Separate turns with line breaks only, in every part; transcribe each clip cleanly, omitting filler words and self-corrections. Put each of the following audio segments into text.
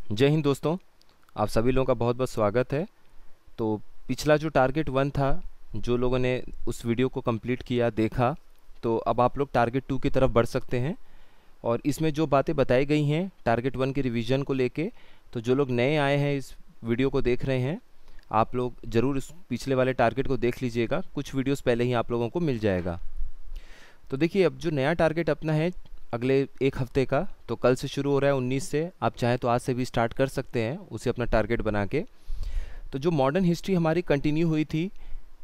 जय हिंद दोस्तों। आप सभी लोगों का बहुत बहुत स्वागत है। तो पिछला जो टारगेट वन था, जो लोगों ने उस वीडियो को कंप्लीट किया देखा, तो अब आप लोग टारगेट टू की तरफ बढ़ सकते हैं। और इसमें जो बातें बताई गई हैं टारगेट वन के रिवीजन को लेके, तो जो लोग नए आए हैं इस वीडियो को देख रहे हैं, आप लोग ज़रूर इस पिछले वाले टारगेट को देख लीजिएगा। कुछ वीडियोस पहले ही आप लोगों को मिल जाएगा। तो देखिए, अब जो नया टारगेट अपना है अगले एक हफ्ते का, तो कल से शुरू हो रहा है 19 से। आप चाहें तो आज से भी स्टार्ट कर सकते हैं उसे अपना टारगेट बना के। तो जो मॉडर्न हिस्ट्री हमारी कंटिन्यू हुई थी,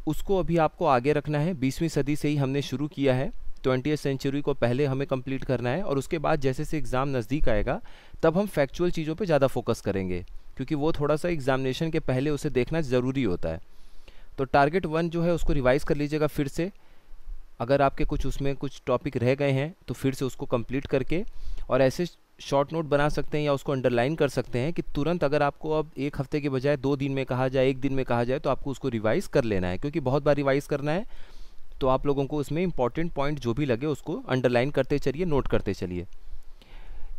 उसको अभी आपको आगे रखना है। 20वीं सदी से ही हमने शुरू किया है। 20th सेंचुरी को पहले हमें कंप्लीट करना है, और उसके बाद जैसे जैसे एग्ज़ाम नज़दीक आएगा तब हम फैक्चुअल चीज़ों पे ज़्यादा फोकस करेंगे, क्योंकि वो थोड़ा सा एग्जामिनेशन के पहले उसे देखना ज़रूरी होता है। तो टारगेट वन जो है उसको रिवाइज़ कर लीजिएगा फिर से। अगर आपके कुछ उसमें कुछ टॉपिक रह गए हैं तो फिर से उसको कंप्लीट करके, और ऐसे शॉर्ट नोट बना सकते हैं या उसको अंडरलाइन कर सकते हैं कि तुरंत अगर आपको अब एक हफ्ते के बजाय 2 दिन में कहा जाए, एक दिन में कहा जाए, तो आपको उसको रिवाइज़ कर लेना है, क्योंकि बहुत बार रिवाइज़ करना है। तो आप लोगों को उसमें इंपॉर्टेंट पॉइंट जो भी लगे उसको अंडरलाइन करते चलिए, नोट करते चलिए।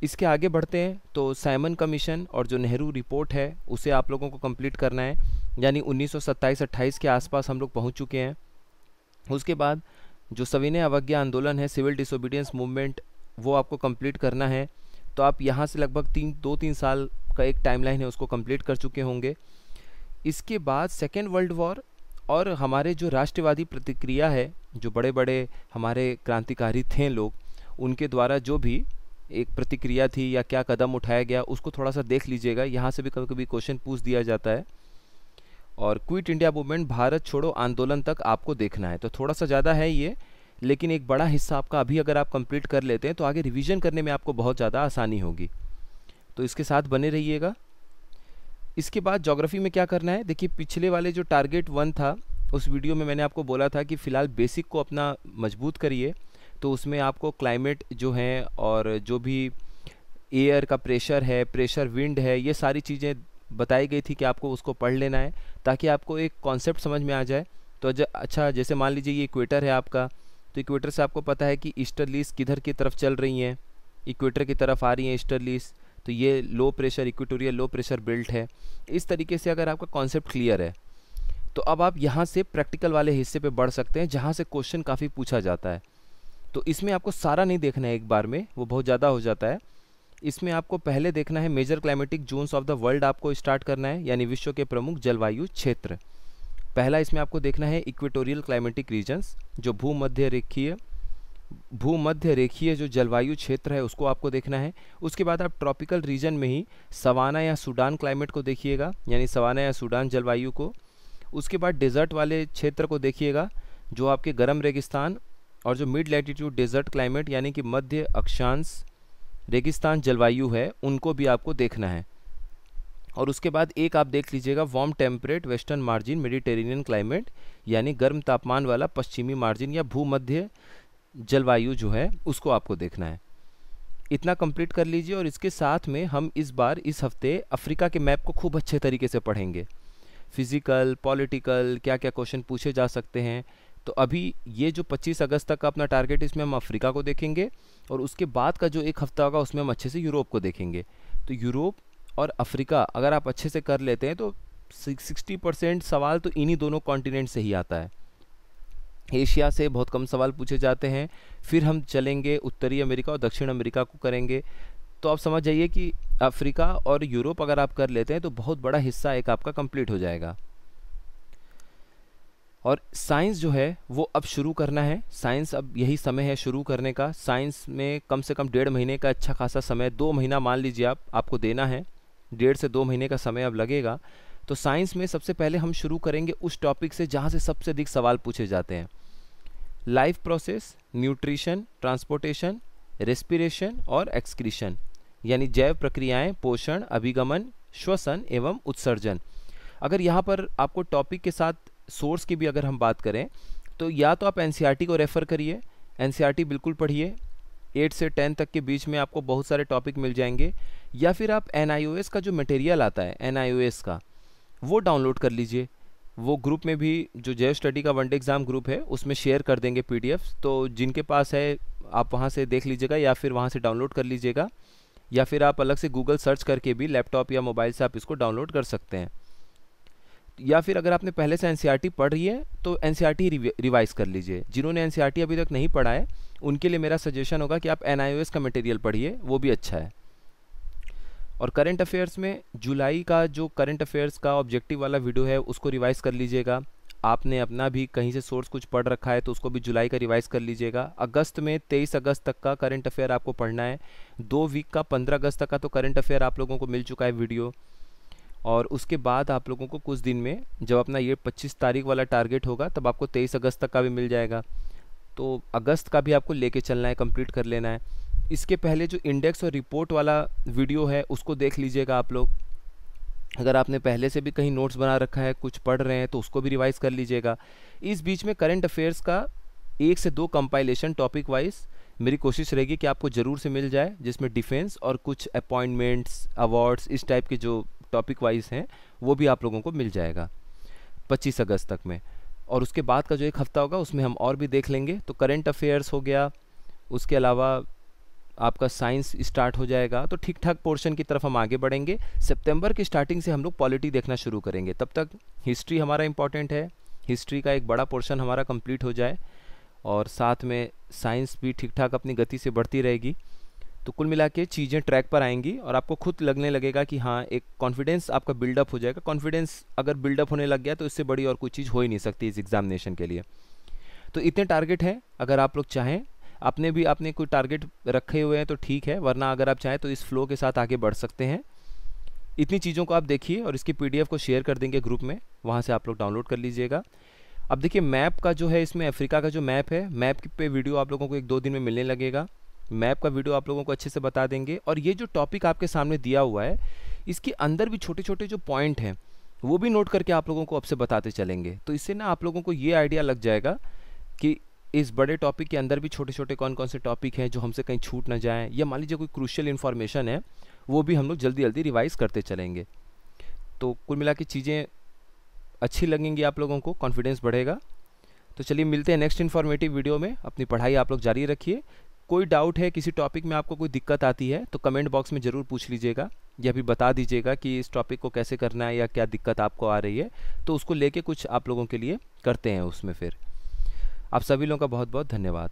इसके आगे बढ़ते हैं तो साइमन कमीशन और जो नेहरू रिपोर्ट है उसे आप लोगों को कंप्लीट करना है, यानी 1927-28 के आसपास हम लोग पहुंच चुके हैं। उसके बाद जो सविनय अवज्ञा आंदोलन है, सिविल डिसोबीडियंस मूवमेंट, वो आपको कंप्लीट करना है। तो आप यहाँ से लगभग 2-3 साल का एक टाइमलाइन है उसको कंप्लीट कर चुके होंगे। इसके बाद सेकेंड वर्ल्ड वॉर और हमारे जो राष्ट्रवादी प्रतिक्रिया है, जो बड़े बड़े हमारे क्रांतिकारी थे लोग, उनके द्वारा जो भी एक प्रतिक्रिया थी या क्या कदम उठाया गया, उसको थोड़ा सा देख लीजिएगा। यहाँ से भी कभी कभी क्वेश्चन पूछ दिया जाता है। और क्विट इंडिया मूवमेंट, भारत छोड़ो आंदोलन तक आपको देखना है। तो थोड़ा सा ज़्यादा है ये, लेकिन एक बड़ा हिस्सा आपका अभी अगर आप कंप्लीट कर लेते हैं तो आगे रिवीजन करने में आपको बहुत ज़्यादा आसानी होगी। तो इसके साथ बने रहिएगा। इसके बाद ज्योग्राफी में क्या करना है, देखिए पिछले वाले जो टारगेट वन था उस वीडियो में मैंने आपको बोला था कि फ़िलहाल बेसिक को अपना मजबूत करिए। तो उसमें आपको क्लाइमेट जो है और जो भी एयर का प्रेशर है, प्रेशर विंड है, ये सारी चीज़ें बताई गई थी कि आपको उसको पढ़ लेना है, ताकि आपको एक कॉन्सेप्ट समझ में आ जाए। तो अच्छा, जैसे मान लीजिए ये इक्वेटर है आपका, तो इक्वेटर से आपको पता है कि ईस्टर्लीज किधर की तरफ चल रही हैं, इक्वेटर की तरफ आ रही हैं ईस्टर्लीज। तो ये low pressure, equatorial low pressure belt है। इस तरीके से अगर आपका कॉन्सेप्ट क्लियर है तो अब आप यहाँ से प्रैक्टिकल वाले हिस्से पे बढ़ सकते हैं, जहाँ से क्वेश्चन काफ़ी पूछा जाता है। तो इसमें आपको सारा नहीं देखना है एक बार में, वो बहुत ज़्यादा हो जाता है। इसमें आपको पहले देखना है major climatic zones of the world, आपको स्टार्ट करना है, यानी विश्व के प्रमुख जलवायु क्षेत्र। पहला इसमें आपको देखना है इक्वेटोरियल क्लाइमेटिक रीजन्स, जो भूमध्य रेखीय जो जलवायु क्षेत्र है उसको आपको देखना है। उसके बाद आप ट्रॉपिकल रीजन में ही सवाना या सूडान क्लाइमेट को देखिएगा, यानी सवाना या सूडान जलवायु को। उसके बाद डेजर्ट वाले क्षेत्र को देखिएगा, जो आपके गर्म रेगिस्तान और जो मिड लैटिट्यूड डेजर्ट क्लाइमेट, यानी कि मध्य अक्षांश रेगिस्तान जलवायु है, उनको भी आपको देखना है। और उसके बाद एक आप देख लीजिएगा warm temperate western margin Mediterranean climate, यानी गर्म तापमान वाला पश्चिमी मार्जिन या भूमध्य जलवायु जो है उसको आपको देखना है। इतना कंप्लीट कर लीजिए। और इसके साथ में हम इस बार इस हफ्ते अफ्रीका के मैप को खूब अच्छे तरीके से पढ़ेंगे। फिजिकल, पॉलिटिकल, क्या क्या क्वेश्चन पूछे जा सकते हैं। तो अभी ये जो 25 अगस्त तक का अपना टारगेट, इसमें हम अफ्रीका को देखेंगे, और उसके बाद का जो एक हफ्ता होगा उसमें हम अच्छे से यूरोप को देखेंगे। तो यूरोप और अफ्रीका अगर आप अच्छे से कर लेते हैं तो 60% सवाल तो इन्हीं दोनों कॉन्टिनेंट से ही आता है। एशिया से बहुत कम सवाल पूछे जाते हैं। फिर हम चलेंगे उत्तरी अमेरिका और दक्षिण अमेरिका को करेंगे। तो आप समझ जाइए कि अफ्रीका और यूरोप अगर आप कर लेते हैं तो बहुत बड़ा हिस्सा एक आपका कंप्लीट हो जाएगा। और साइंस जो है वो अब शुरू करना है। साइंस अब यही समय है शुरू करने का। साइंस में कम से कम 1.5 महीने का अच्छा खासा समय, 2 महीना मान लीजिए आपको देना है। 1.5 से 2 महीने का समय अब लगेगा। तो साइंस में सबसे पहले हम शुरू करेंगे उस टॉपिक से जहाँ से सबसे अधिक सवाल पूछे जाते हैं। Life process, nutrition, transportation, respiration और एक्सक्रीशन, यानी जैव प्रक्रियाएं, पोषण, अभिगमन, श्वसन एवं उत्सर्जन। अगर यहाँ पर आपको टॉपिक के साथ सोर्स की भी अगर हम बात करें तो या तो आप एनसीईआरटी को रेफ़र करिए, एनसीईआरटी बिल्कुल पढ़िए। 8 से 10 तक के बीच में आपको बहुत सारे टॉपिक मिल जाएंगे। या फिर आप एनआईओएस का जो मटेरियल आता है, एनआईओएस का, वो डाउनलोड कर लीजिए। वो ग्रुप में भी, जो जय स्टडी का वनडे एग्ज़ाम ग्रुप है, उसमें शेयर कर देंगे पीडीएफ। तो जिनके पास है आप वहाँ से देख लीजिएगा या फिर वहाँ से डाउनलोड कर लीजिएगा। या फिर आप अलग से गूगल सर्च करके भी लैपटॉप या मोबाइल से आप इसको डाउनलोड कर सकते हैं। या फिर अगर आपने पहले से एनसीईआरटी पढ़ रही है तो एनसीईआरटी रिवाइज कर लीजिए। जिन्होंने एनसीईआरटी अभी तक नहीं पढ़ा है उनके लिए मेरा सजेशन होगा कि आप एनआईओएस का मटेरियल पढ़िए, वो भी अच्छा है। और करंट अफेयर्स में जुलाई का जो करंट अफेयर्स का ऑब्जेक्टिव वाला वीडियो है उसको रिवाइज कर लीजिएगा। आपने अपना भी कहीं से सोर्स कुछ पढ़ रखा है तो उसको भी जुलाई का रिवाइज कर लीजिएगा। अगस्त में 23 अगस्त तक का करंट अफेयर आपको पढ़ना है। 2 वीक का 15 अगस्त तक का तो करंट अफेयर आप लोगों को मिल चुका है वीडियो। और उसके बाद आप लोगों को कुछ दिन में जब अपना ये 25 तारीख वाला टारगेट होगा तब आपको 23 अगस्त तक का भी मिल जाएगा। तो अगस्त का भी आपको लेके चलना है, कंप्लीट कर लेना है। इसके पहले जो इंडेक्स और रिपोर्ट वाला वीडियो है उसको देख लीजिएगा आप लोग। अगर आपने पहले से भी कहीं नोट्स बना रखा है, कुछ पढ़ रहे हैं, तो उसको भी रिवाइज कर लीजिएगा। इस बीच में करंट अफेयर्स का 1 से 2 कंपाइलेशन टॉपिक वाइज मेरी कोशिश रहेगी कि आपको ज़रूर से मिल जाए, जिसमें डिफेंस और कुछ अपॉइंटमेंट्स, अवार्ड्स, इस टाइप के जो टॉपिक वाइज हैं वो भी आप लोगों को मिल जाएगा 25 अगस्त तक में। और उसके बाद का जो एक हफ्ता होगा उसमें हम और भी देख लेंगे। तो करंट अफेयर्स हो गया, उसके अलावा आपका साइंस स्टार्ट हो जाएगा, तो ठीक ठाक पोर्शन की तरफ हम आगे बढ़ेंगे। सितंबर की स्टार्टिंग से हम लोग पॉलिटी देखना शुरू करेंगे। तब तक हिस्ट्री हमारा इंपॉर्टेंट है, हिस्ट्री का एक बड़ा पोर्शन हमारा कंप्लीट हो जाए और साथ में साइंस भी ठीक ठाक अपनी गति से बढ़ती रहेगी। तो कुल मिला के चीज़ें ट्रैक पर आएंगी और आपको खुद लगने लगेगा कि हाँ, एक कॉन्फिडेंस आपका बिल्डअप हो जाएगा। कॉन्फिडेंस अगर बिल्डअप होने लग गया तो इससे बड़ी और कोई चीज़ हो ही नहीं सकती इस एग्जामिनेशन के लिए। तो इतने टारगेट हैं, अगर आप लोग चाहें, आपने कोई टारगेट रखे हुए हैं तो ठीक है, वरना अगर आप चाहें तो इस फ्लो के साथ आगे बढ़ सकते हैं। इतनी चीज़ों को आप देखिए और इसकी पीडीएफ को शेयर कर देंगे ग्रुप में, वहाँ से आप लोग डाउनलोड कर लीजिएगा। अब देखिए मैप का जो है, इसमें अफ्रीका का जो मैप है, मैप पे वीडियो आप लोगों को 1-2 दिन में मिलने लगेगा। मैप का वीडियो आप लोगों को अच्छे से बता देंगे। और ये जो टॉपिक आपके सामने दिया हुआ है इसके अंदर भी छोटे छोटे जो पॉइंट हैं वो भी नोट करके आप लोगों को अब से बताते चलेंगे। तो इससे ना आप लोगों को ये आइडिया लग जाएगा कि इस बड़े टॉपिक के अंदर भी छोटे छोटे कौन कौन से टॉपिक हैं जो हमसे कहीं छूट ना जाएं, या मान लीजिए कोई क्रूशियल इन्फॉर्मेशन है वो भी हम लोग जल्दी जल्दी रिवाइज करते चलेंगे। तो कुल मिला के चीज़ें अच्छी लगेंगी आप लोगों को, कॉन्फिडेंस बढ़ेगा। तो चलिए मिलते हैं नेक्स्ट इन्फॉर्मेटिव वीडियो में। अपनी पढ़ाई आप लोग जारी रखिए। कोई डाउट है, किसी टॉपिक में आपको कोई दिक्कत आती है तो कमेंट बॉक्स में ज़रूर पूछ लीजिएगा, या भी बता दीजिएगा कि इस टॉपिक को कैसे करना है या क्या दिक्कत आपको आ रही है, तो उसको लेके कुछ आप लोगों के लिए करते हैं उसमें। फिर आप सभी लोगों का बहुत बहुत धन्यवाद।